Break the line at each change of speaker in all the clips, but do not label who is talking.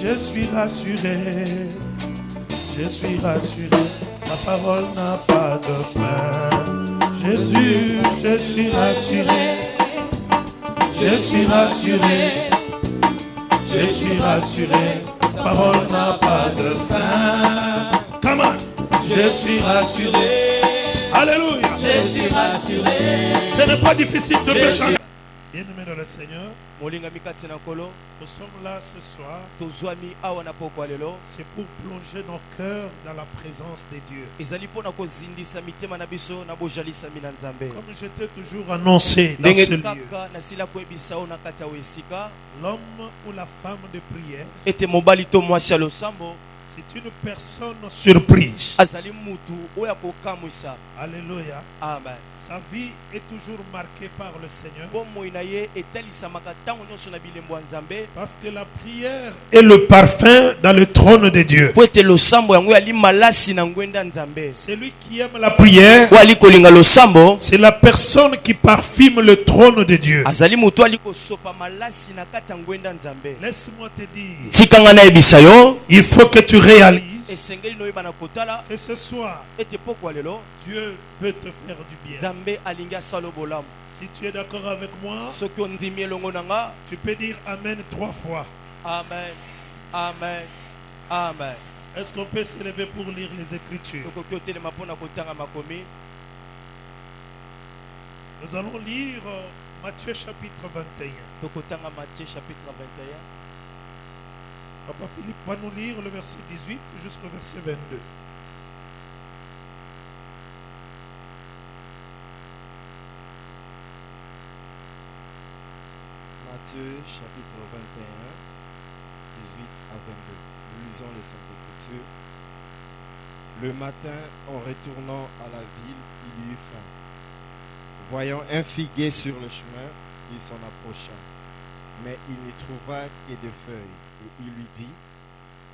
Je suis rassuré, je suis rassuré, ta parole n'a pas de fin. Jésus, je suis rassuré, je suis rassuré, je suis rassuré, ta parole n'a pas de fin. Come on. Je suis rassuré, alléluia,
je suis rassuré.
Ce n'est pas difficile de me changer. Bien-aimé dans le Seigneur, nous sommes là ce soir. C'est pour plonger nos cœurs dans la présence de Dieu. Comme je t'ai toujours annoncé dans ce lieu, l'homme ou la femme de prière, c'est une personne surprise. Alléluia.
Amen.
Sa vie est toujours marquée par le Seigneur. Parce que la prière est le parfum dans le trône de Dieu. Celui qui aime la prière, c'est la personne qui parfume le trône de Dieu. Laisse-moi te dire, il faut que tu réalises que ce soir, Dieu veut te faire du bien. Si tu es d'accord avec moi, tu peux dire Amen 3 fois.
Amen, Amen, Amen.
Est-ce qu'on peut se lever pour lire les Écritures? Nous allons lire Matthieu chapitre 21. Papa Philippe va nous lire le verset 18 jusqu'au verset 22.
Matthieu chapitre 21, 18 à 22. Nous lisons les Saintes Écritures. Le matin, en retournant à la ville, il eut faim. Voyant un figuier sur le chemin, il s'en approcha. Mais il n'y trouva que des feuilles. Et il lui dit,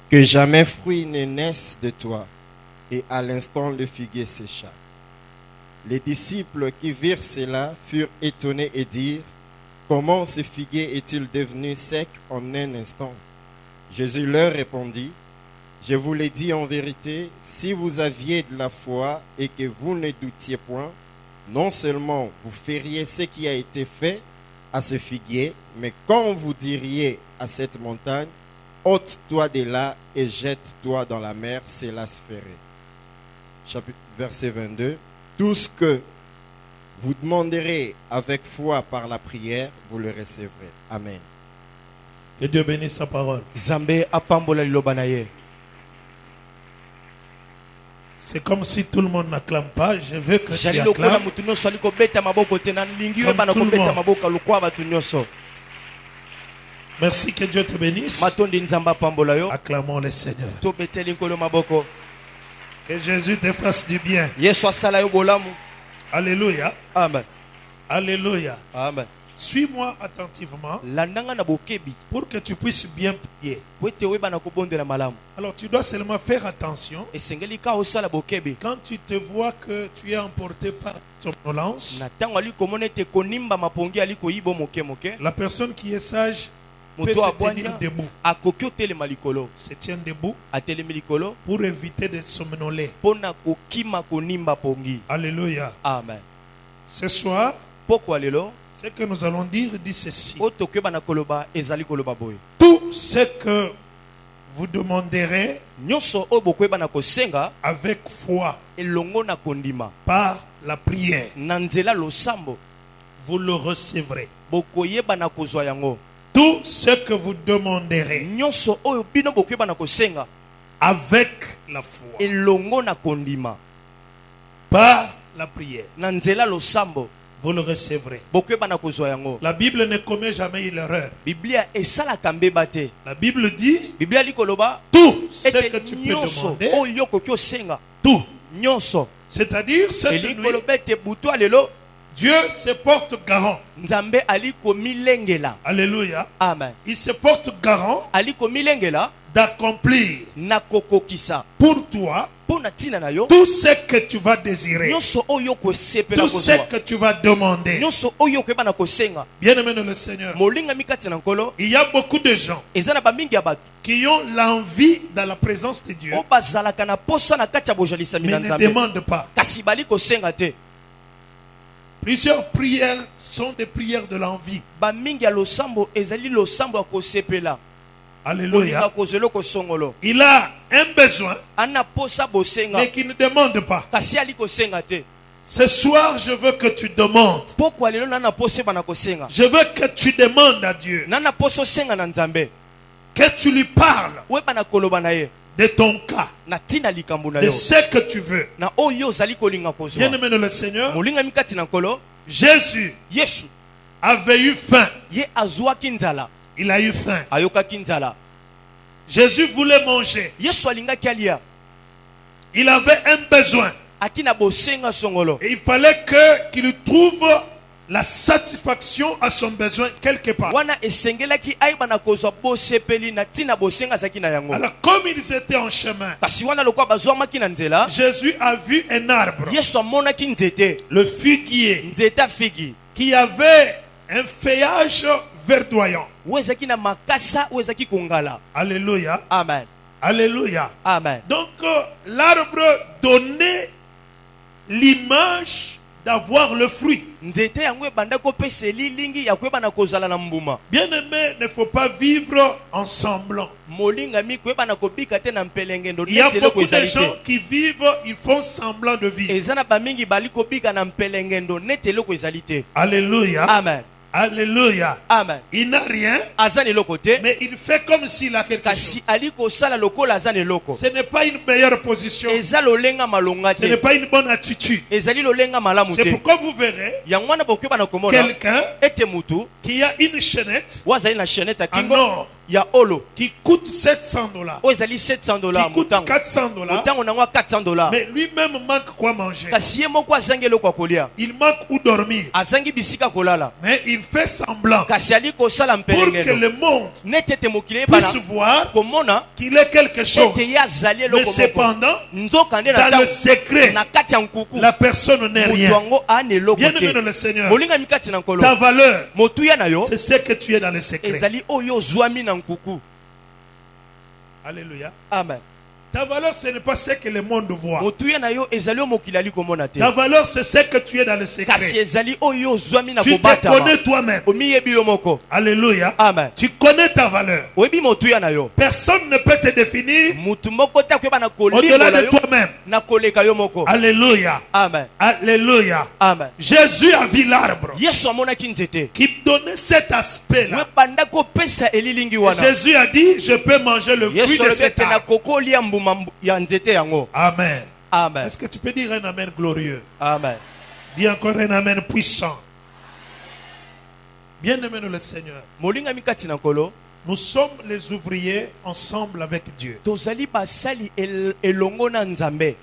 que jamais fruit ne naisse de toi. Et à l'instant, le figuier sécha. Les disciples qui virent cela furent étonnés et dirent, comment ce figuier est-il devenu sec en un instant? Jésus leur répondit, je vous l'ai dit en vérité, si vous aviez de la foi et que vous ne doutiez point, non seulement vous feriez ce qui a été fait à ce figuier, mais quand vous diriez à cette montagne, ôte-toi de là et jette-toi dans la mer, cela se ferait. Verset 22. Tout ce que vous demanderez avec foi par la prière, vous le recevrez. Amen.
Que Dieu bénisse sa parole. C'est comme si tout le monde n'acclame pas. Je veux que tu acclames. Merci, que Dieu te bénisse. Acclamons le Seigneur. Que Jésus te fasse du bien. Alléluia.
Amen.
Alléluia.
Amen.
Suis-moi attentivement pour que tu puisses bien prier. Alors tu dois seulement faire attention. Quand tu te vois que tu es emporté par somnolence, la personne qui est sage peut se tenir debout. Se tient debout pour éviter de somnoler. Alléluia.
Amen.
Ce soir, ce que nous allons dire dit ceci. Tout ce que vous demanderez avec foi par la prière, vous le recevrez. Tout ce que vous demanderez avec la foi par la prière, vous le recevrez. La Bible ne commet jamais l'erreur. La Bible dit tout ce que tu peux demander, tout. C'est-à-dire cette nuit, Dieu se porte garant.
Nzambe aliko milengela.
Alléluia.
Amen.
Il se porte garant
Aliko milengela
d'accomplir
na kokokisa
pour toi
pona tina na yo
tout ce que tu vas désirer,
nyonso oyo ko sepela
tout
ko
ce que tu vas demander.
nyonso oyo ko bana ko senga.
Bien-aimé dans le Seigneur,
Molinga mikati na nkolo
il y a beaucoup de gens
ezana ba mingi ya bato
qui ont l'envie dans la présence de Dieu,
o bazalaka na posa na kati ya bojalisa
mais
mina
ne
Nzambe
demandent pas.
kasi bali ko senga te.
Plusieurs prières sont des prières de l'envie.
Ba mingi ya losambo ezali losambo ya ko sepela.
Alléluia.
Kolinga ko zelo ko songolo.
Il a un besoin,
Ana posa bosenga
mais qui ne demande pas.
kasi ali ko senga te.
Ce soir, je veux que tu demandes.
Pourquoi lelo nana pose bana ko senga?
Je veux que tu demandes à Dieu,
Nana poso senga na Nzambe.
que tu lui parles
We bana koloba na ye.
de ton cas,
Na tina likambo na
de
yo.
ce que tu veux.
Na oyo zali kolinga kozwa.
Bien-aimé dans le Seigneur,
Molinga mikati na nkolo
Jésus
Yesu
avait eu faim.
ye azwaki nzala
Il a eu faim.
ayokaki nzala.
Jésus voulait manger.
Yesu alingaki alia
Il avait un besoin.
akina bosenga songolo.
Et il fallait qu'il trouve la satisfaction à son besoin quelque part.
Wana esengelaki ayeba na kozwa bosepeli na tina bosenga zaki na yango.
Alors, comme ils étaient en chemin,
Kasi wana lokwa bazwamaki na nzela
Jésus a vu un arbre,
Yesu amonaki nzete.
le figuier,
Nzete afigi
qui avait un feuillage verdoyant.
oyo ezalaki na makasa oyo ezalaki kongala.
Alléluia.
Amen.
Alléluia.
Amen.
Donc, l'arbre donnait l'image d'avoir le fruit.
Nzete yango ebanda kopesa elilingi ya koyeba na kozala na mbuma.
Bien-aimé, ne faut pas vivre en semblant.
Molinga mi koyeba na kobika te na mpelengendo
Il y a
nete eloko
beaucoup de
ezali
gens
te.
qui vivent, ils font semblant de vivre.
Eza na bamingi bali kobika na mpelengendo nete eloko ezali te.
Alléluia.
Amen.
Alléluia.
Amen.
Il n'a rien,
Aza na eloko te
mais il fait comme s'il a quelque
kasi
chose.
ali kosala lokola aza na eloko.
Ce n'est pas une meilleure position.
Eza lolenga malonga
Ce n'est
te.
pas une bonne attitude.
Ezali lolenga malamu
C'est
te.
pourquoi vous verrez
Yango wana bokoyeba na komona
quelqu'un
ete mutu
qui a une chaînette
wazali na chaînette ya
en
kingo
or
ya olo
qui coûte 700 $,
oyo ezali $700
qui coûte
motango
400 $,
motango nango ya $400
mais lui-même manque quoi manger.
kasi ye moko azangi eloko ya kolia
Il manque où dormir.
azangi bisika kolala
Mais il fait semblant
kasi ali kosala
pour que
mpelengendo
le monde
nete ete mokili eyebana
puisse voir
komona
qu'il est quelque chose.
ete ye azali
Mais
eloko moko
cependant,
nzoka nde
dans le secret,
na kati ya nkuku
la personne n'est
motu
rien.
yango ana eloko
Bien-aimé dans
te
le Seigneur,
molinga mikati na nkolo
ta valeur,
motuya na yo
c'est ce que tu es dans le secret.
ezali oyo ozwami na nkuku.
Alléluia.
Amen.
Ta valeur, ce n'est pas ce que le monde voit.
motuya na yo ezali oyo mokili ali komona te
Ta valeur, c'est ce que tu es dans le
kasi
secret.
ezali oyo ozwami na
Tu te
kobatama
connais toi-même.
omiyebi yo moko.
Alléluia.
Amen.
Tu connais ta valeur.
oyebi motuya na yo
Personne ne peut te définir
mutu moko te akoyeba na
au-delà
kolimbola
de
yo
toi-même.
na koleka yo moko.
Alléluia.
Amen.
Alléluia.
Amen.
Jésus a vu l'arbre
Yesu amonaki nzete
qui donnait cet aspect-là.
webanda kopesa elilingi wana.
Jésus a dit, je peux manger le fruit
Yesu
de
alobi
cet
ete na
arbre.
kokolia mbuma ya nzete yango.
Amen.
Amen.
Est-ce que tu peux dire un amen glorieux?
Amen.
Dis encore un amen puissant. Bien-aimé dans le Seigneur,
molinga mikati na nkolo
nous sommes les ouvriers ensemble avec Dieu.
tozali basali elongo na nzambe.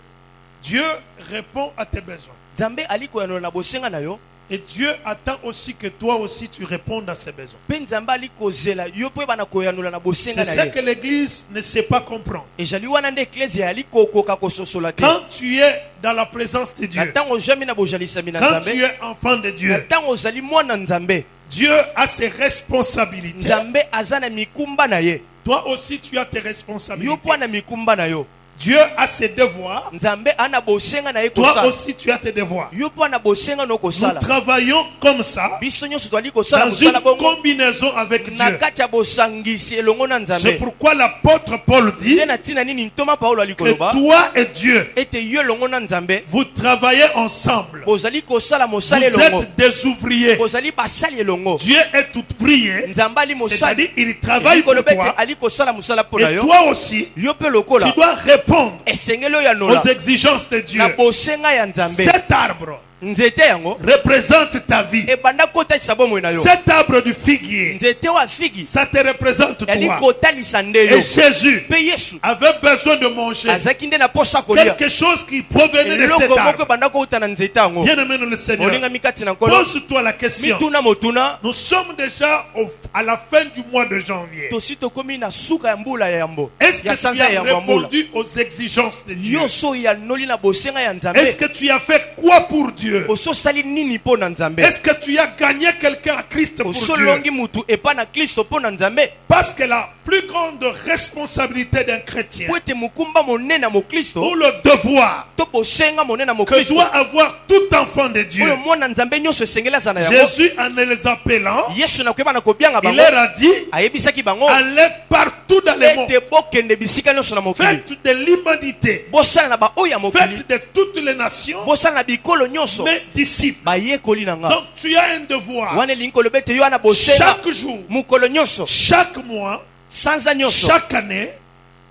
Dieu répond à tes besoins.
Nzambe ali koyanola na bosenga na yo
Et Dieu attend aussi que toi aussi tu répondes à ses besoins.
mpe nzambe ali kozela yo mpo oyeba na koyanola na
C'est
bosenga
ce
na
que
ye.
l'Église ne sait pas comprendre.
ezali wana nde eklezia yali kokoka kososola te.
Quand tu es dans la présence de
na
Dieu,
ntango ozwami na bozalisami na
quand tu
nzambe
es enfant de
na
Dieu,
ntango ozali mwana nzambe
Dieu a ses responsabilités.
nzambe aza na mikumba na ye
Toi aussi tu as tes
yo
responsabilités.
mpo na mikumba na yo.
Dieu a ses devoirs.
nzambe ana bosenga na ye
Toi
kosala
aussi tu as tes devoirs.
yo mpo na bosenga no
Nous
kosala.
travaillons comme ça
biso nyonso twali kosala
dans
mosala
une
bongo
combinaison avec
na
Dieu.
kati ya bosangisi elongo na
C'est
nzambe.
pourquoi l'apôtre Paul dit
nde na ntina nini ntoma paulo ali
que
koloba
toi et Dieu,
ete yo elongo na nzambe
vous travaillez ensemble.
bozali kosala
Vous
mosala elongo
êtes des ouvriers.
bozali basali elongo.
Dieu est ouvrier.
nzambe ali mosali
C'est-à-dire il travaille
ali
pour
koloba ete
toi.
ali kosala mosala mpo na
Et
yo
toi aussi,
yo mpe
tu
lokola
dois répondre
esengeli oyo yanola
aux exigences de Dieu.
na bosenga ya nzambe.
Cet arbre
nzete yango
représente ta vie.
ebanda kotalisa bomoi na yo.
Cet arbre du figuier,
Nzete wa figi
ça te représente
yali
toi.
kotalisa nde yo.
Et Jésus
Pe Yesu
avait besoin de manger
azaki nde na posa kolia
quelque chose qui provenait de cet
eloko moko
arbre.
ebanda kouta na nzete yango.
Bien aimé dans le Seigneur,
Olinga mikati na nkolo
pose-toi la question.
mituna motuna
Nous sommes déjà à la fin du mois de janvier.
tosi tokomi na suka ya mbula ya yambo
Est-ce
ya
que tu
sanza ya
as
yambo ya mbula
répondu aux exigences de Dieu?
nyonso ya noli na bosenga ya nzambe
Est-ce que tu as fait quoi pour Dieu?
ososali nini mpo na nzambe
Est-ce que tu as gagné quelqu'un à Christ pour Dieu?
osolongi mutu epa na kristo mpo na nzambe
Parce que la plus grande responsabilité d'un chrétien,
po ete mokumba monene ya mokristo
ou le devoir
to bosenga monene ya
que
mokristo
doit avoir tout enfant de Dieu,
oyo mwana nzambe nyonso esengeli aza na yango.
Jésus en les appelant,
Yesu na koyeba na kobianga
il
bango
leur a dit,
ayebisaki bango
allez partout dans le monde,
ete bokende bisika nyonso na mokili
faites de l'humanité,
bosala na baoyo ya mokili
faites de toutes les nations,
bosala na bikolo nyonso
mes disciples.
bayekoli na nga.
Donc tu as un devoir
wana elingi koloba ete yo ana bosenga
chaque jour,
mokolo nyonso
chaque mois,
sanza nyonso
chaque année,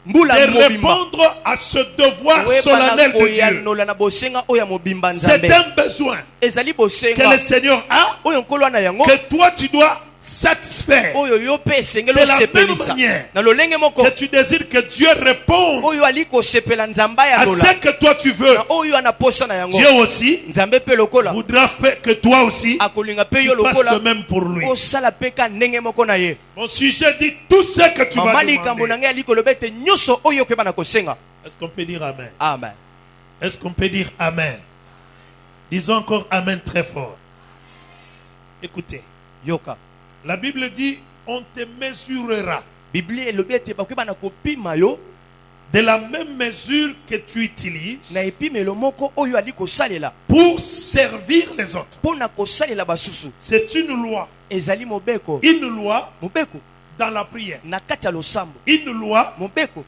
mbula
de
mobimba
répondre à ce devoir
oyeba na
solennel de Dieu.
koyanola na bosenga oyo ya mobimba
C'est
nzambe
un besoin
ezali
que
bosenga
le Seigneur a,
oyo nkolo wana yango
que toi tu dois satisfaire.
oyo yo mpe esengeli
De la même
osepelisa
manière
na lolenge moko
Que tu désires que Dieu réponde
oyo ali kosepela nzambe
à
ayanola
ce que toi tu veux.
na oyo ana posa na yango
Dieu aussi
nzambe mpe lokola
voudra faire que toi aussi
akolinga mpe
tu
yo
fasses de
lokola
même pour lui.
osala mpe ka ndenge moko na ye.
Mon sujet dit tout ce que tu vas
mama likambo na
demander.
ngai ali koloba ete nyonso oyo okeba na kosenga.
Est-ce qu'on peut dire Amen?
Amen.
Est-ce qu'on peut dire Amen? Disons encore Amen très fort. Écoutez,
Yoka.
la Bible dit on te mesurera
Biblia elobi ete bakoyeba na kopima yo
de la même mesure que tu utilises
na epimelo moko oyo ali kosalela
pour servir les autres.
mpo na kosalela basusu.
C'est une loi.
Ezali mobeko
Une loi
mobeko
dans la prière.
na kati ya losambo,
Une loi
mobeko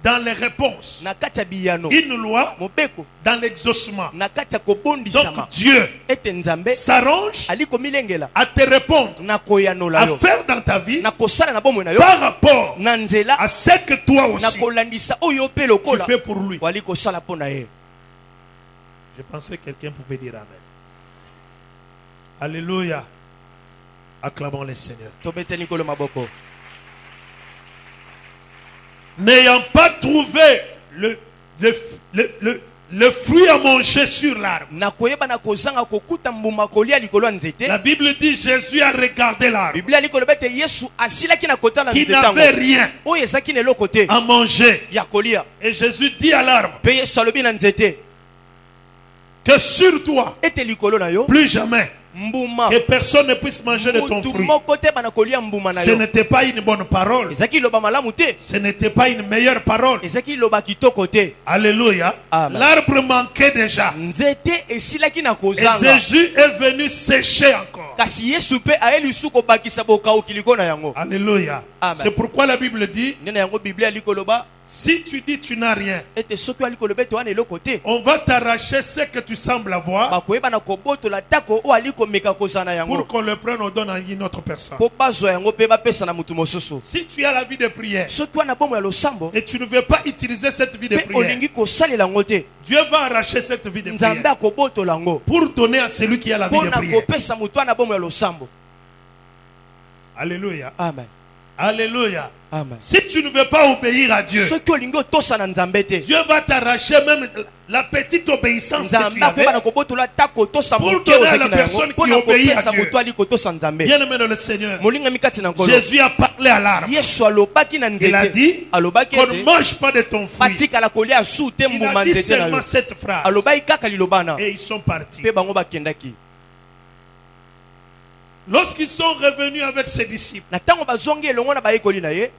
dans les réponses.
na kati ya biyano,
Une loi
mobeko
dans l'exaucement.
na kati ya
Donc
kobondisama
Dieu
ete nzambe
s'arrange
ali komilengela
à te répondre,
na koyanola
à
yo
faire dans ta vie
na kosala na bomoi na yo
par rapport
na nzela
à ce que toi
na
aussi
kolandisa oyo mpe
tu
lokola
fais pour lui.
wali kosala mpo na ye.
Je pensais que quelqu'un pouvait dire Amen. Alléluia. Acclamons le Seigneur.
tobeteli nkolo maboko.
N'ayant pas trouvé le fruit à manger sur l'arbre.
na koyeba na kozanga kokuta mbuma kolia likolo ya nzete.
La Bible dit Jésus a regardé l'arbre
Biblia ali koloba ete Yesu asilaki na kotala
qui
nzete
n'avait
yango
rien
oyo ezalaki na eloko te
à manger.
ya kolia.
Et Jésus dit à l'arbre
Mpe Yesu alobi na nzete
que sur toi,
ete likolo na yo
plus jamais,
mbuma
que personne ne puisse manger de ton
mutu
fruit.
moko te bana kolia mbuma na
Ce
yo.
n'était pas une bonne parole.
Ezalaki liloba malamu te,
Ce n'était pas une meilleure parole.
ezalaki liloba kitoko te.
Alléluia.
Amen.
L'arbre manquait déjà.
Nzete esilaki na
Et
kozanga
Jésus est venu sécher encore.
kasi Yesu mpe aye lisu kobakisa bokauki liko na yango.
Alléluia.
Amen.
C'est pourquoi la Bible dit,
Nde na yango Biblia ali koloba
si tu dis tu n'as rien,
ete soki ali koloba ete wana eloko te
on va t'arracher ce que tu sembles avoir
bakoyeba na kobotola tako oyo ali komeka kozala na yango
pour qu'on le prenne, on donne à une autre personne.
mpo bazwa yango mpe bapesa na mutu mosusu.
Si tu as la vie de prière
Soki wana bomo ya losambo
et tu ne veux pas utiliser cette vie de
mpe
prière,
olingi kosalela yango te,
Dieu va arracher cette vie de
nzambe
prière
akobotola yango
pour donner à celui qui a la vie
mpo
de
na
prière.
kopesa mutu wana bomo ya losambo.
Alléluia.
Amen.
Alléluia.
Amen.
Si tu ne veux pas obéir à Dieu,
Soki olingi otosa na nzambe te,
Dieu va t'arracher même la petite obéissance que
nzambe
tu avais.
akoyeba na kobotola tako tosa
Pour
moke
donner à la
ozalaki na yango
personne
mpo
qui
na
obéit à
kopesa
Dieu.
motu ali kotosa nzambe.
Bien-aimé dans le Seigneur,
Molingami kati na nkolo,
Jésus a parlé à l'arbre.
Yesu alobaki na
Il a
nzete,
dit
alobaki
qu'on ne
ete
mange pas de ton fruit.
batikala kolia su te
Il
mbuma
a dit
nzete na
seulement
yo.
cette phrase.
Alobaki kaka liloba na
Et ils sont partis.
mpe bango bakendaki.
Lorsqu'ils sont revenus avec ses disciples,
Na ntango bazongi elongo na bayekoli na ye,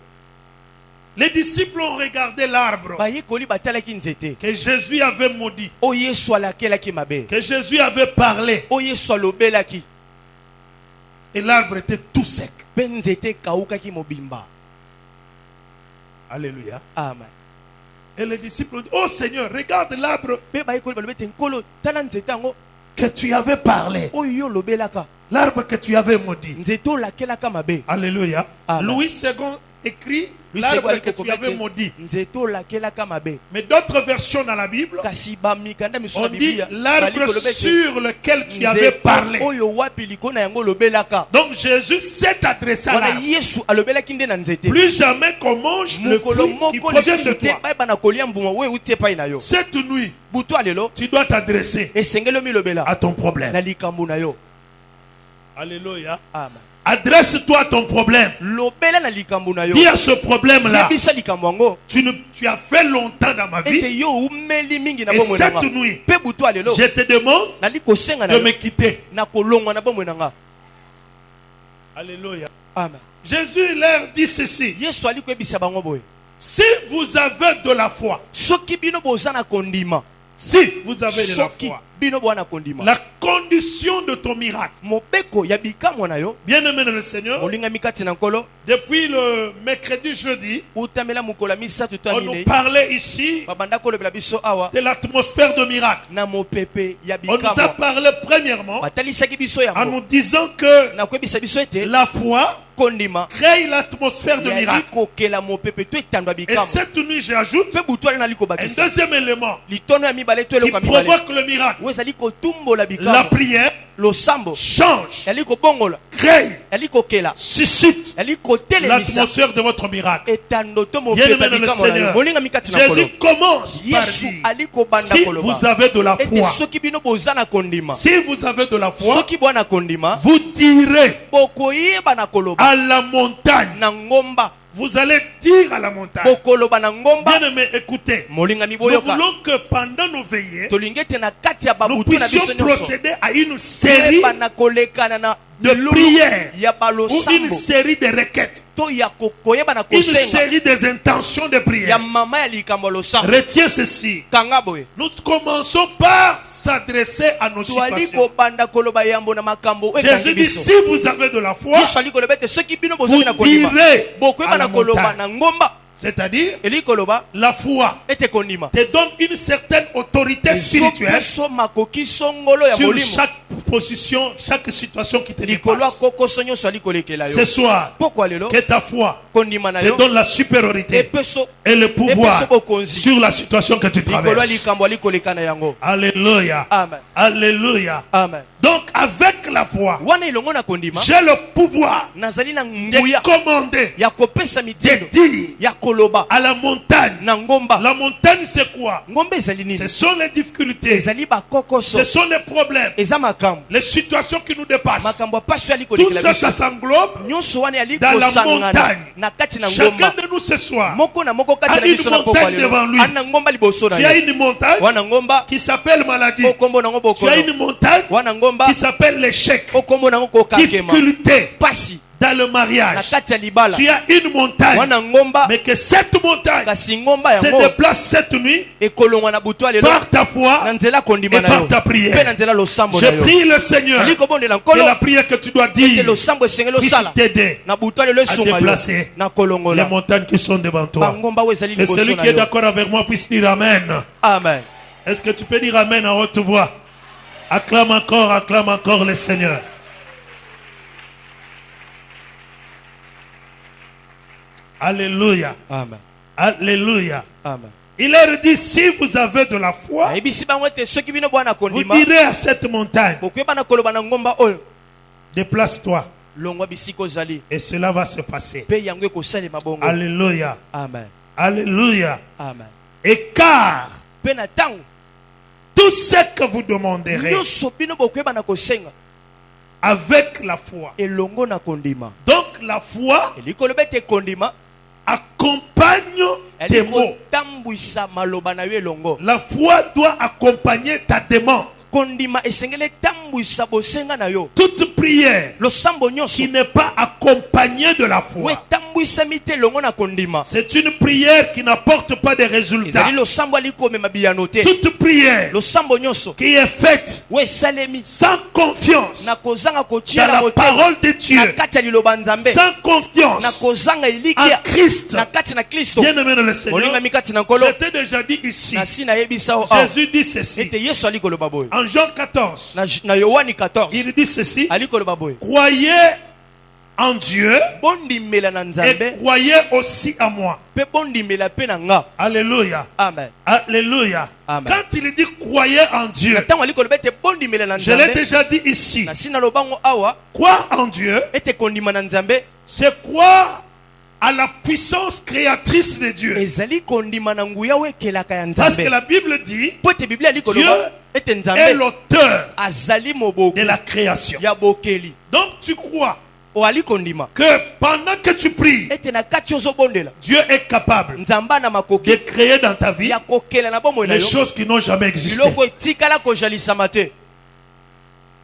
les disciples ont regardé l'arbre
bayekoli batalaki nzete
que Jésus avait maudit,
oyo Yesu alakelaki mabe,
que Jésus avait parlé.
oyo Yesu alobelaki,
Et l'arbre était tout sec.
mpe nzete ekawukaki mobimba.
Alléluia.
Amen.
Et les disciples ont dit, oh Seigneur, regarde l'arbre
Mpe bayekoli balobi ete nkolo tala nzete yango
que tu avais parlé.
oyo yo olobelaka,
L'arbre que tu avais maudit.
nzete olakelaka mabe.
Alléluia.
Amen.
Louis II écrit
Lui,
l'arbre
c'est
que
quoi,
tu avais maudit.
nzeto lakelaka mabe.
Mais d'autres versions dans la Bible,
Kasi ba mikanda miso
on
na
dit
Biblia.
l'arbre sur lequel tu avais parlé.
Oyo wapi likona yango lobelaka.
Donc Jésus s'est adressé à
Wana
l'arbre.
Yesu alobelaki nde na nzete.
Plus jamais qu'on mange le
Mokolo
fruit qui
moko
provient de
lisusu te
toi.
bai bana kolia mbuma we utie pai na yo.
Cette nuit,
Butu alelo
tu dois t'adresser
esengelo milobela
à ton problème.
na likambo na yo.
Alléluia.
Amen.
Adresse-toi à ton problème.
Lobela na likambo na yo.
Dis à ce problème-là,
Yebisa likambo yango.
tu as fait longtemps dans ma
Ete
vie.
yo umeli mingi na
Et
bomwe na
cette
nga.
nuit,
Pe butu alelo.
je te demande
Nali kosenga na
de
yo.
me quitter.
Na kolongwa na bomwe na nga.
Alléluia.
Amen.
Jésus leur dit ceci.
Yesu ali koyebisa bango boye.
Si vous avez de la foi,
Soki bino boza na kondima.
si vous avez de la
Soki
foi,
bino boza na kondima.
la condition de ton miracle,
Mobeko ya bikamwa na yo.
bien aimé dans le Seigneur,
Molinga mikati na nkolo.
depuis le mercredi, jeudi,
Utamela mukola misatu to
on nous
amine.
parlait ici
Babanda kolobela biso awa.
de l'atmosphère de miracle.
Na mopepe ya
On nous a
bikamwa.
parlé premièrement
Batalisaki biso
en
yango.
nous disant que
Na koyebisa biso ete
la foi
kondima
crée l'atmosphère de
yali
miracle.
kokela mopepe to etandwa
Et
bikamwa.
cette nuit, j'ajoute
Pe butu ali nali
un
kobakisa.
deuxième élément
Litono ya mibale to
qui
eloka mibale.
provoque le miracle.
Wezali kotumbola
La
bikamwa.
prière
Losambo
change,
yali kobongola.
crée,
Yali kokela.
suscite
Yali kotelemisa.
l'atmosphère de votre miracle.
Etando to
Bien
mopepe
aimé dans le
bikamwa na yo.
Seigneur,
Molinga mikati na kolo.
Jésus commence par
Yesu
dire,
ali kobanda
si
koloba.
vous avez de la
Ete
foi,
soki bino boza na kondima.
si vous avez de la foi,
Soki bwana kondima.
vous direz
Bokoyeba na koloba.
à la montagne,
Na ngomba.
vous allez dire à la montagne.
Bokoloba na ngomba.
Bien aimé, écoutez,
Molinga
nous
miboyoka.
voulons que pendant nos veillées,
Tolingete na kati ya
nous
babutu na
puissions
biso nyonso.
procéder à une série
Koyeba na kolekana na
de prières
ya
ou une
balosambo.
série de requêtes,
To ya koyeba na
une
kosenga.
série des intentions de
Ya
prière.
mama ya likambo losambo.
Retiens ceci.
Kanga boye.
Nous commençons par s'adresser à nos
Tuali
situations.
kobanda koloba yambo na makambo.
Jésus dit, si vous avez de la foi,
Yesu ali koloba ete soki bino
vous
bozali na kondima.
direz
Bokoyeba
à la
na koloba
montagne.
na ngomba.
C'est-à-dire,
Eli koloba
la foi
ete kondima.
te donne une certaine autorité spirituelle
So makoki songolo ya
sur
molimo.
chaque position, chaque situation qui te
Likolo
dépasse.
akoko sonyo so ali kolekela yo.
Ce soir,
Pourquoi lelo?
que ta foi
Kondima na
te
yo.
donne la supériorité
Epeso
et le pouvoir
Epeso bokonzi.
sur la situation que tu
likolo
traverses.
likambo ali koleka na yango.
Alléluia.
Amen.
Alléluia.
Amen.
Donc, avec la foi,
Wana ilongo na kondima.
j'ai le pouvoir
Nazali na
de
nguya
commander,
ya kopesa
de
mitindo
dire
ya koloba
à la montagne.
na ngomba.
La montagne, c'est quoi?
Ngomba ezali nini?
Ce sont les difficultés,
Ezali bakokoso.
ce sont les problèmes,
Eza makambo.
les situations qui nous dépassent.
Makambo apasho ali
Tout
kolekela
ça, ça
biso.
s'englobe
Nyonso wana ali
dans la
kosangana
montagne.
na kati na
Chacun
ngomba.
de nous ce soir,
Moko na moko kati
a
na
une
biso na poko
montagne
lelo.
devant lui.
Ana ngomba liboso na
tu as
yo.
une montagne
Wana ngomba
qui s'appelle maladie.
okombo nango
Tu as
bokono.
une montagne
Wana ngomba
qui s'appelle l'échec.
okombo nango kokakema.
Difficulté
Pasi
dans le
na
mariage.
kati ya libala.
Tu as une montagne,
Wana ngomba
mais que cette montagne
kasi ngomba
se
yango
déplace cette nuit
ekolongwa na butu lelo
par ta foi
na nzela kondima
et
na
par
yo
ta prière.
pe na nzela losambo na
Je
yo.
prie le Seigneur
Ali kobondela
que la
nkolo
prière que tu dois
ete
dire
losambo esengeli
puisse
osala
t'aider
na butu lelo esunga yo
déplacer
na
les
kolongola
montagnes qui sont devant toi.
bangomba oyo ezali
Et
liboso
celui
na
qui est
yo.
d'accord avec moi puisse dire Amen.
Amen.
Est-ce que tu peux dire Amen en haute voix? Acclame encore le Seigneur. Alléluia.
Amen.
Alléluia.
Amen.
Il leur dit, si vous avez de la foi,
ayebisi bango ete soki bino bwana
vous
kondima
direz à cette montagne,
bokoyeba na koloba na ngomba oyo
déplace-toi.
longwa bisika ozali
Et cela va se passer.
mpe yango ekosalema bongo.
Alléluia.
Amen.
Alléluia.
Amen.
Et car
mpe na ntango
tout ce que vous demanderez
nyonso bino bokoyeba na kosenga
avec la foi.
elongo na kondima.
Donc la foi
elikoloba ete kondima
accompagne tes mots.
elikotambwisa maloba na yo elongo.
La foi doit accompagner ta demande.
kondima esengeli etambwisa bosenga na yo.
Toute prière
losambo nyonso
qui n'est pas accompagnée de la foi,
etambwisami te elongo na kondima
c'est une prière qui n'apporte pas de résultats.
ezali losambo ali komema biyano te.
Toute prière
losambo nyonso
qui est faite
we esalemi
sans confiance
na kozanga
dans
kotiela
la
motema
parole de
na
Dieu,
kati ya liloba nzambe
sans
na
confiance
kozanga
en
ilikia
Christ,
na kati na kristo
bien aimé dans le Seigneur,
molingami kati na nkolo
je t'ai déjà dit ici,
nasi nayebisa o awa
Jésus dit ceci.
ete yesu ali koloba boye
En Jean 14,
na yohani 14
il dit ceci.
ali koloba boye
Croyez en Dieu
bondimela na
et
Nzambe
croyez aussi en moi.
pe bondimela pe na nga.
Alléluia.
Amen.
Alléluia.
Amen.
Quand il dit croyez en Dieu,
Ntango ali koloba ete bondimela na
je l'ai
Nzambe
déjà dit ici,
na sina lobango awa
croire en Dieu,
ete kondima na Nzambe
c'est croire à la puissance créatrice de Dieu.
ezali kondima na nguya wekelaka ya
Parce que
Nzambe.
la Bible dit,
Po ete Biblia ali
Dieu
koloba ete
est
Nzambe
l'auteur
azali moboku
de la création.
ya bokeli.
Donc tu crois
Oali kondima
que pendant que tu pries,
ete na kati ozobondela
Dieu est capable
Nzamba na
de
makoki
créer dans ta vie
ya kokela na bomoi na
les
yo
choses qui n'ont jamais existé.
biloko etikala kozalisama te.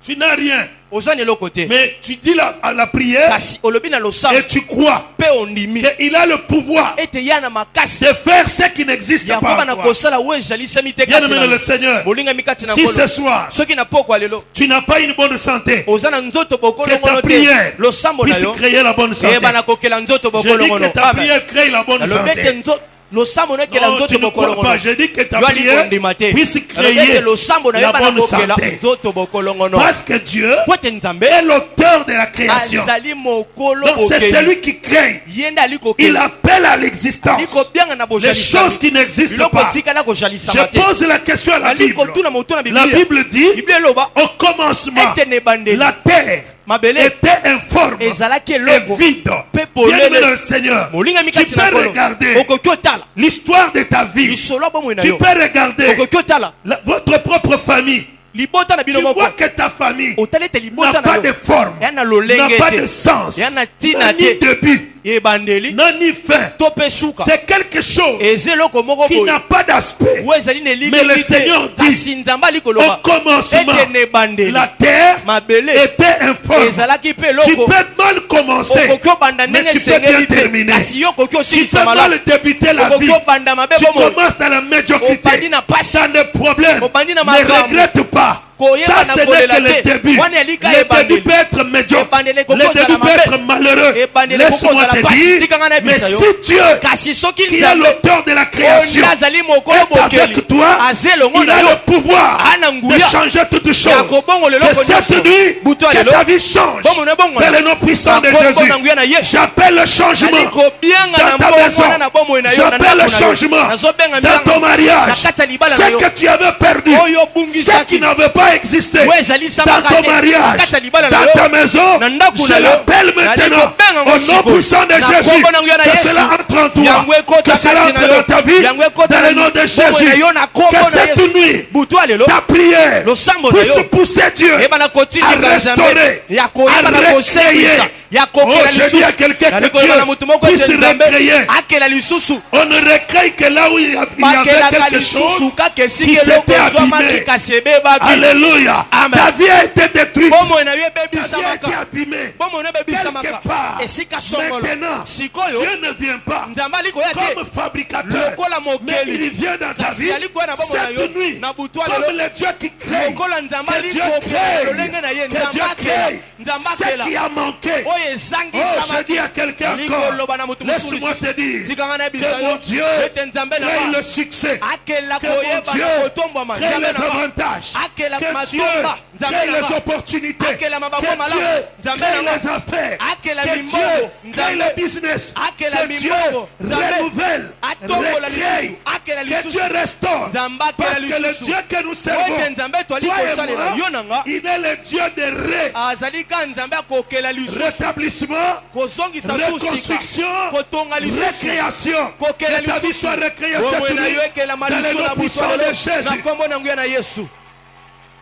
Tu n'as rien,
Oza na eloko te
mais tu dis à la prière
kasi olobi na losambo
et tu crois
pe ondimi
qu'il a le pouvoir
ete ya na makasi
de faire ce qui n'existe
ya
pas
koba
en
na
toi.
kosala oyo ezalisami te
Bien
kati
aimé
na
dans le Seigneur,
bolingami kati na
si
nkolo.
ce soir
soki na pokwa lelo
tu n'as pas une bonne santé,
oza na nzoto
que
bokolongono
ta
te
prière
losambo na
puisse
yo
créer la bonne santé.
eyeba na kokela nzoto
Je dis que
bokolongono.
ta
Amen.
prière crée la bonne
nalobi ete
santé.
losambo na ekela
Non, tu
nzoto
ne crois pas.
bokolongono.
Je dis que ta
Yo ali
prière
kondima te.
puisse
Nalobi ete
créer
losambo na
la
yeba na
bonne
kokela
santé.
nzoto bokolongono.
Parce que Dieu
po ete Nzambe
est l'auteur de la création.
azali mokolo
Donc c'est
bokeli.
celui qui crée.
Ye nde ali
Il
kokeli
appelle à
ali
l'existence
kobianga na
les
bozalisami.
choses qui n'existent
biloko
pas.
etikala kozalisama
Je
te.
pose la question à la
ali
Bible.
kotuna moto na
La
Biblia.
Bible dit,
Biblia eloba
au commencement,
ete na ebandeli
la terre
mabele
était informe
ezalaki
et
eloko
vide.
pe
Bien aimé dans
polele
le Seigneur,
molingami
tu
kati na
peux
nkolo
regarder
okoki otala
l'histoire de ta vie.
lisolo bomoi na
Tu
yo
peux regarder
okoki otala
votre propre famille.
libota na
Tu
bino moko
vois que ta famille
otali ete
n'a
libota na
pas de
yo
forme,
ya na
n'a
lolenge
pas de
te
sens,
ya na
n'a
ntina
ni
te
début,
ebandeli
n'a ni fin.
to mpe suka
C'est quelque chose
eza eloko moko
qui
boye
n'a pas d'aspect.
oyo ezali na
Mais le
elili
Seigneur
te
dit,
kasi nzambe ali
Au
koloba
commencement,
ete na ebandeli
la terre
mabele
était informe.
ezalaki mpe
Tu
eloko
peux mal commencer,
okoki obanda
mais
ndenge
tu peux bien
esengeli te
terminer.
kasi yo okoki
Tu
osilisa
peux
malamu
mal débuter la
okoki
vie.
obanda mabe
Tu
bomoi
commences dans la médiocrité,
obandi na pasi
dans des problèmes.
obandi na
Ne
makambo
regrette pas.
koyeba
Ça,
na
ce n'est
kolela
que le
te
début.
wana elika
Le
ebandeli
début peut être médiocre.
ebandeli
Le
ekokozala
début peut
mabe
être malheureux.
ebandeli
Laisse-moi
ekokozala
te
pasi
dire,
tikanga na
mais
bisa yo
si Dieu,
kasi soki
qui est
nzambe
l'auteur de la création,
oyo azali mokolo
est
bokeli
avec toi,
aza elongo
il
na
a
yo
le pouvoir
ana
de
nguya
changer toutes
ya
choses.
kobongola
Que
eloko
cette
nyonso
nuit,
butu ya
que
lelo
ta vie change.
bomona ebongola
Dans le nom puissant de
na kombo
Jésus,
na nguya na yesu
j'appelle le changement
ali kobianga
dans
na
ta maison.
mbongwana na bomoi na yo na
J'appelle le
ndako na yo
changement
nazobenga
dans ton
mbianga
mariage.
na kati ya libala na
Ce
yo
que tu avais perdu,
oyo
ce qui
obungisaki
n'avait pas existé
oyo ezalisama
dans ton
kate na
mariage,
kati ya libala na
dans
yo
ta maison,
na ndako na
je
yo
l'appelle
nali
maintenant
kobenga ngo
au nom
sikoyo.
puissant de
Na
Jésus.
kombo na nguya na
Que
Yesu.
cela entre en toi,
Yango ekota
que cela
kati na
entre
yo.
dans ta vie,
Yango ekota
dans
na
le nom de
bomoi
Jésus.
na yo na kombo
Que
na
cette
Yesu.
nuit,
butu ya lelo
ta prière
losambo na
puisse
yo
pousser Dieu
yeba na
à
kotinika nzambe
restaurer,
ya koyeba
à
na
recréer.
kosekisa ya
Oh,
kokela
je dis à quelqu'un
Nali
que
koyeba na motu moko
Dieu
ete
puisse
nzambe
recréer.
akela lisusu
On ne recrée que là où il y avait
bakelaka
quelque
lisusu
chose
kaka
qui
esika
s'était
eloko ezwamaki
abîmé.
kasi ebebaki
Alléluia.
Amen.
Ta vie a été détruite.
bomoi na yo
Ta vie a été
ebebisamaka
abîmée.
bomoi na ebebisamaka
Quelque part.
esika songolo
Maintenant,
sikoyo
Dieu ne vient pas
nzambe ali koya te
comme fabricateur,
lokola
mais
mokeli
il vient dans ta
kasi
vie
ali koya na bomoi na yo
cette nuit
na butu ya
comme
lelo
le Dieu qui crée.
lokola nzambe
Que
ali
Dieu
kokela lolenge
crée.
na ye
Que Dieu
nzambe akela
crée.
nzambe
Ce
akela
qui a manqué.
oyo
Oh, je
ezangisamaki
dis à quelqu'un
Ali
encore,
koloba na motu mosusu
laisse-moi te dire
tikanga na bisa
que mon
yo
Dieu
ete nzambe na
crée
nga
le succès.
akela
Que mon
koyeba
Dieu
na kotombwama
crée
nzambe
les
na nga
avantages.
akela
Que Dieu
matomba nzambe
crée
na
les
nga
opportunités.
akela mabako
Que
malamu
Dieu
nzambe
crée
na nga
les affaires.
akela
Que
mimbongo
Dieu crée
nzambe
le business.
akela
Que Dieu
mimbongo nzambe
renouvelle,
atombola
recrée.
lisusu akela
Que
lisusu
Dieu restaure.
nzambe
Parce
akela
que le
lisusu
Dieu que nous
oyo
servons,
ete nzambe twali
toi et
kosalela yo na nga
moi, il est le Dieu de
azali ka nzambe akokela lisusu
rétablissement,
kozongisa susika
reconstruction,
kotonga lisusu
récréation.
kokela
Que ta vie
lisusu
soit recréée
bomoi
cette
na yo
nuit
ekelama
dans le
lisu
nom
na
puissant
butu
de
na
Jésus.
nkombo na nguya na yesu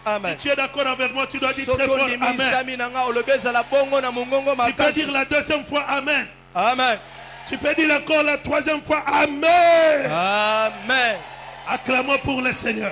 amen
Si tu es d'accord avec moi, tu dois dire
soki
très fort Amen.
ondimisami na nga olobi ezala bongo na mongongo
Tu peux
makasi
dire la deuxième fois Amen.
amen
Tu peux dire encore la troisième fois Amen.
amen
Acclamons pour le Seigneur.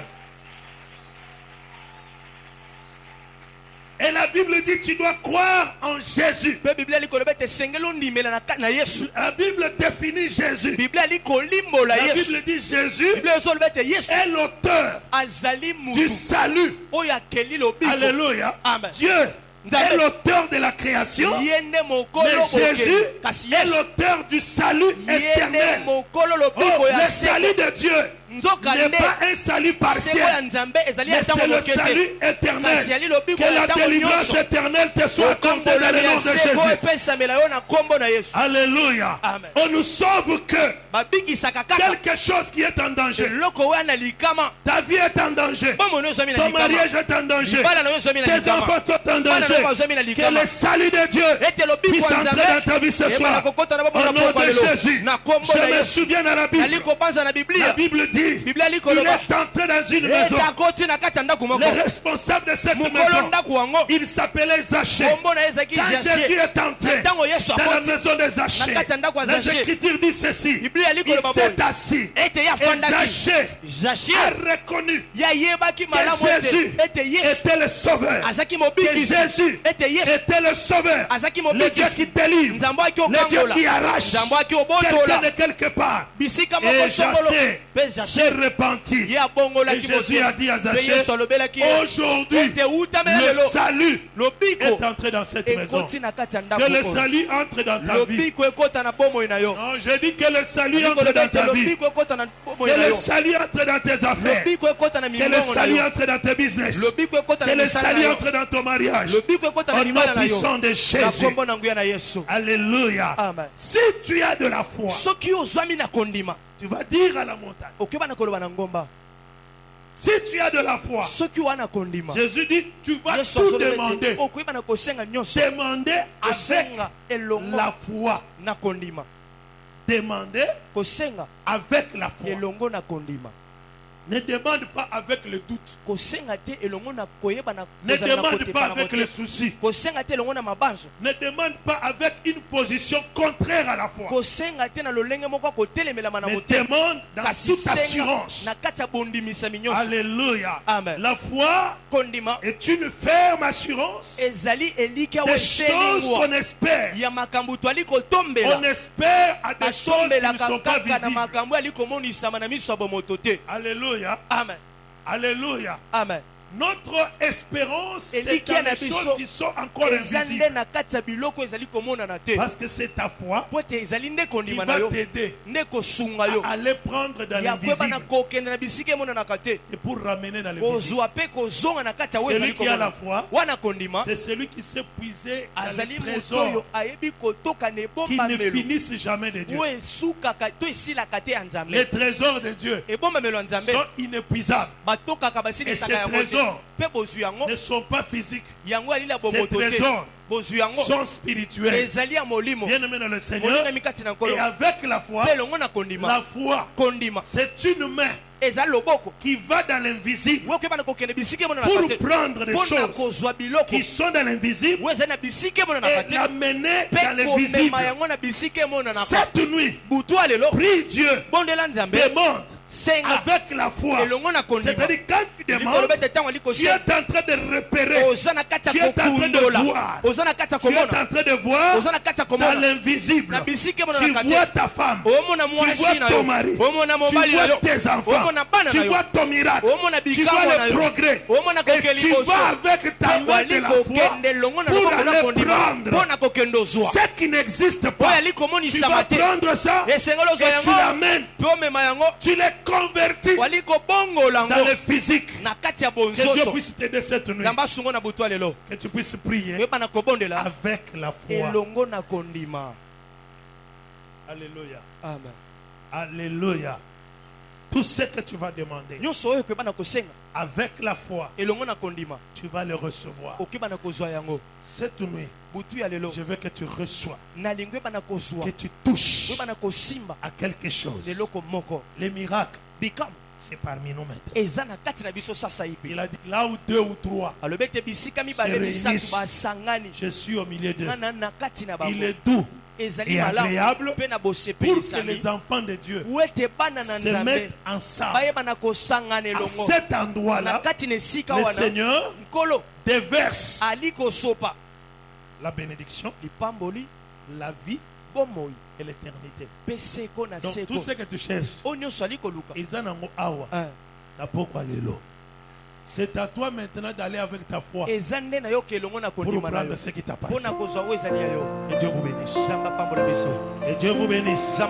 Et la Bible dit tu dois croire en Jésus.
mpe biblia ali koloba ete esengeli ondimela na yesu
La Bible définit Jésus.
biblia ali kolimbola
La
yesu
Bible dit Jésus
biblia ezoloba ete yesu
est l'auteur
azali
du
mutu
salut.
oyo akeli lobiko
Alléluia.
Amen.
Dieu est l'auteur de la création.
ye nde mokolo
Mais Jésus
bokeli kasi
est
yesu
l'auteur du salut
ye nde
éternel.
mokolo
Oh,
lobiko ya
le
seko
salut de Dieu n'est pas un salut partiel, mais c'est le salut éternel. Que la délivrance éternelle te soit accordée dans le nom de Jésus. Alléluia. On nous sauve que quelque chose qui est en danger. Ta vie est en danger. Ton mariage est en danger. Tes enfants sont en danger. Que le salut de Dieu puisse entrer dans ta vie ce soir. Au nom de Jésus. Je me souviens dans la Bible. La Bible dit il est entré dans une maison. Le responsable de cette maison, il s'appelait Zachée. Quand Jésus est entré dans la maison de Zachée, les Écritures disent ceci. Il s'est assis. Et Zachée a reconnu que Jésus était le sauveur. Que Jésus était le sauveur. Le Dieu qui délivre. Le Dieu qui arrache quelqu'un de quelque part. Et Zachée s'est repenti. Et Jésus a dit à Zachée, aujourd'hui, le salut est entré dans cette maison. Que le salut entre dans ta vie. Non, je dis que le salut entre dans ta vie. Que le salut entre dans tes affaires. Que le salut entre dans tes business. Que le salut entre dans ton mariage. Au nom puissant de Jésus. Alléluia. Si tu as de la foi, tu vas dire à la montagne. Si tu as de la foi, Jésus dit, tu vas tout demander. Demandez avec la foi. Demandez avec la foi. Ne demande pas avec le doute. Ne demande pas avec le souci. Ne demande pas avec une position contraire à la foi. Mais demande dans toute assurance. Alléluia. La foi est une ferme assurance des choses qu'on espère. On espère à des choses qui ne sont pas visibles. Alléluia.
Amen.
Alléluia.
Amen.
Notre espérance, c'est dans les choses qui sont encore invisibles. Parce que c'est ta foi qui va t'aider à aller prendre dans l'invisible et pour ramener dans le visible. Celui qui a la foi, c'est celui qui s'est puisé dans les trésors qui ne finissent jamais de Dieu. Les trésors de Dieu sont inépuisables. Et ces trésors ne sont pas physiques. Ces trésors sont spirituels. Bien-aimés dans le Seigneur. Et avec la foi, c'est une main qui va dans l'invisible pour prendre des choses qui sont dans l'invisible et l'amener dans le visible. Cette nuit, prie Dieu, demande avec la foi. C'est-à-dire quand tu demandes, tu es en train de repérer, tu es en train de voir, tu es en train de voir dans l'invisible. Tu vois ta femme, tu vois ton mari, tu vois tes enfants, tu vois ton miracle, tu vois le progrès, et tu vas avec ta main de la foi pour aller prendre ce qui n'existe pas. Tu vas prendre ça et tu l'amènes, tu les convertis dans le physique. Que Dieu puisse t'aider cette nuit, que tu puisses prier avec la foi. Alléluia.
Amen.
Alléluia. Tout ce que tu vas demander avec la foi, tu vas le recevoir. Cette nuit, je veux que tu reçois, que tu touches à quelque chose. Les miracles, c'est parmi nous maintenant. Il a dit là où deux ou trois se réunissent, je suis au milieu d'eux. Il est doux et agréable pour que les enfants de Dieu se mettent ensemble. À cet endroit-là, le Seigneur déverse la bénédiction, la vie et l'éternité. Donc tout ce que tu cherches, c'est à toi maintenant d'aller avec ta foi pour prendre ce qui t'appartient. Que Dieu vous bénisse. Que Dieu vous bénisse.